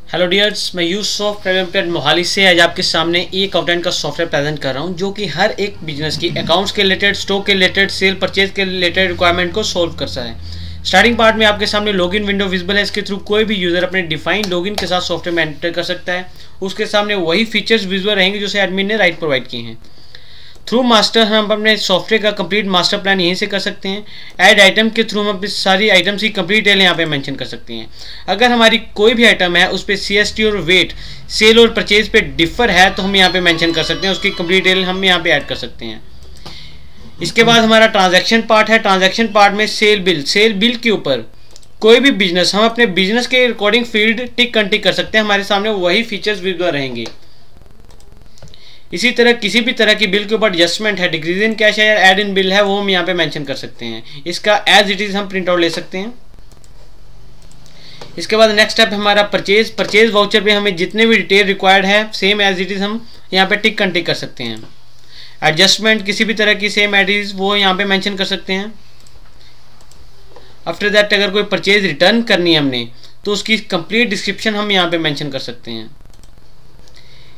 Hello dears, मैं Yusuf private Mohali से आज आपके सामने एक अकाउंटेंट का सॉफ्टवेयर प्रेजेंट कर रहा हूं जो कि हर एक बिजनेस की अकाउंट्स के रिलेटेड, स्टॉक के रिलेटेड, सेल परचेज के रिलेटेड रिक्वायरमेंट को सोल्व करता है। स्टार्टिंग पार्ट में आपके सामने लॉगिन विंडो विजिबल है। इसके थ्रू कोई भी यूजर अपने डिफाइंड लॉगिन के साथ सॉफ्टवेयर में एंटर कर सकता है। उसके सामने वही फीचर्स विजुअल रहेंगे जो एडमिन ने राइट प्रोवाइड किए हैं। थ्रू मास्टर हम अपने सॉफ्टवेयर का कंप्लीट मास्टर प्लान यहीं से कर सकते हैं। ऐड आइटम के थ्रू हम अपनी सारी आइटम्स की कंप्लीट डिटेल यहाँ पे मेंशन कर सकते हैं। अगर हमारी कोई भी आइटम है उस पर CST और वेट, सेल और परचेज पे डिफर है तो हम यहाँ पे मेंशन कर सकते हैं। उसकी कंप्लीट डिटेल हम यहाँ पे ऐड कर सकते हैं। इसके बाद हमारा ट्रांजैक्शन पार्ट है। ट्रांजैक्शन पार्ट में सेल बिल के ऊपर कोई भी बिजनेस हम अपने बिजनेस के रिकॉर्डिंग फील्ड टिक अनटिक कर सकते हैं। हमारे सामने वही फीचर्स विजुअल रहेंगे। इसी तरह किसी भी तरह की बिल के ऊपर एडजस्टमेंट है, डिक्रीज इन कैश है या ऐड इन बिल है, वो हम यहाँ पे मेंशन कर सकते हैं। इसका एज इट इज हम प्रिंट आउट ले सकते हैं। इसके बाद नेक्स्ट स्टेप हमारा परचेज वाउचर पे हमें जितने भी डिटेल रिक्वायर्ड है सेम एज इट इज हम यहाँ पे टिक अनटिक कर सकते हैं। एडजस्टमेंट किसी भी तरह की सेम एज इट इज वो यहाँ पे मेंशन कर सकते हैं। आफ्टर दैट अगर कोई परचेज रिटर्न करनी है हमने तो उसकी कंप्लीट डिस्क्रिप्शन हम यहाँ पे मेंशन कर सकते हैं।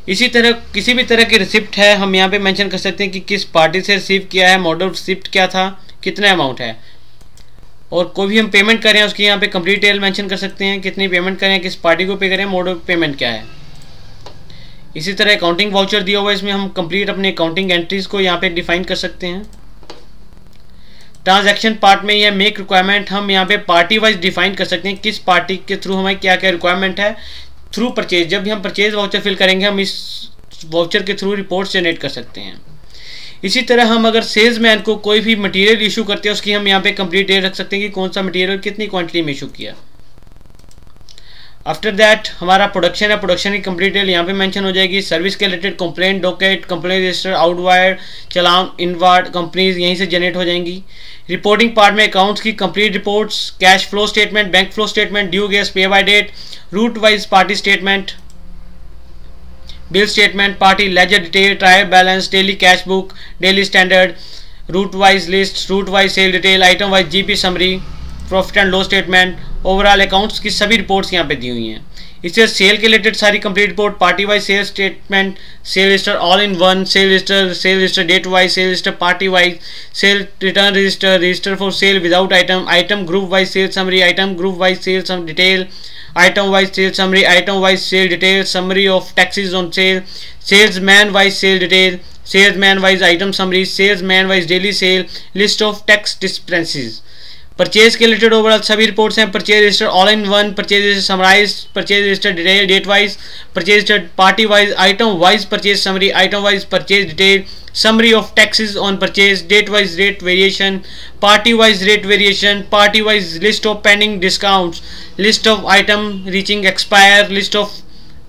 इसी तरह किसी भी तरह की रिसिप्ट है हम यहाँ पे मेंशन कर सकते हैं कि किस पार्टी से रिसीव किया है, मॉडल रिसिप्ट क्या था, कितना अमाउंट है, और कोई भी हम पेमेंट करें उसकी यहाँ पे कंप्लीट डिटेल मेंशन कर सकते हैं। कितनी पेमेंट करें, किस पार्टी को पे करें, मोड ऑफ पेमेंट क्या है। इसी तरह अकाउंटिंग वाउचर दिया हुआ है, इसमें हम कंप्लीट अपने अकाउंटिंग एंट्रीज को यहाँ पे डिफाइन कर सकते हैं। ट्रांजैक्शन पार्ट में यह मेक रिक्वायरमेंट हम यहाँ पे पार्टी वाइज डिफाइन कर सकते हैं। किस पार्टी के थ्रू हमें क्या क्या रिक्वायरमेंट है। थ्रू परचेज जब भी हम परचेज वाउचर फिल करेंगे हम इस वाउचर के थ्रू रिपोर्ट्स जनरेट कर सकते हैं। इसी तरह हम अगर सेल्समैन को कोई भी मटेरियल इशू करते हैं उसकी हम यहाँ पे कंप्लीट डिटेल रख सकते हैं कि कौन सा मटेरियल कितनी क्वांटिटी में इशू किया। आफ्टर दैट हमारा प्रोडक्शन है, प्रोडक्शन की कंप्लीट डिटेल यहाँ पे मेंशन हो जाएगी। सर्विस के related complaint docket, complaint register, outward, challan, inward companies यहीं से जनरेट हो जाएंगी। रिपोर्टिंग पार्ट में अकाउंट्स की complete reports, cash flow statement, bank flow statement, due गैस, pay by date, route wise party statement, bill statement, party ledger detail, trial balance, daily cash book, daily standard, route wise list, route wise sale detail, item wise GP summary, profit and loss statement, overall accounts की सभी reports यहाँ पे दी हुई हैं। इससे cell के related सारी complete report, party wise sale statement, sale register all in one, sale register date wise, sale register party wise, sale return register, register for sale without item, item group wise sale summary, item group wise sale sum detail, item wise sales summary, item wise sale detail, summary of taxes on sale, salesman wise sale detail, salesman wise item summary, salesman wise daily sale, list of tax discrepancies। Purchase के related overall सभी reports हैं। Purchase register all in one, purchase register summarise, purchase register detail date wise, purchase register party wise, item wise purchase summary, item wise purchase detail, summary of taxes on purchase, date wise rate variation, party wise rate variation, party wise list of pending discounts, list of item reaching expire, list of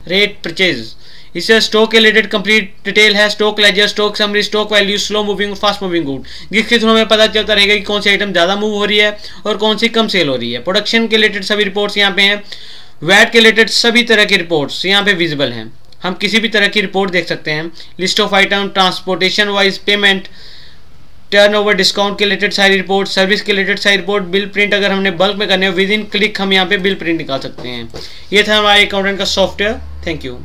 rate purchase। इससे stock के related complete detail है। Stock ledger, stock summary, stock value, slow moving, fast moving good, जिसके through हमें पता चलता रहेगा कि कौन सी आइटम ज़्यादा मूव हो रही है और कौन सी कम सेल हो रही है। प्रोडक्शन के रिलेटेड सभी रिपोर्ट्स यहाँ पे हैं। वैट के रिलेटेड सभी तरह की रिपोर्ट्स यहाँ पे विजिबल हैं। हम किसी भी तरह की रिपोर्ट देख सकते हैं। List of item, transportation wise payment, turnover, discount के रिलेटेड सारी रिपोर्ट, सर्विस के रिलेटेड सारी रिपोर्ट, बिल प्रिंट अगर हमने बल्क में करने विद इन क्लिक हम यहाँ पे बिल प्रिंट निकाल सकते हैं। ये था हमारे अकाउंटेंट का सॉफ्टवेयर। Thank you.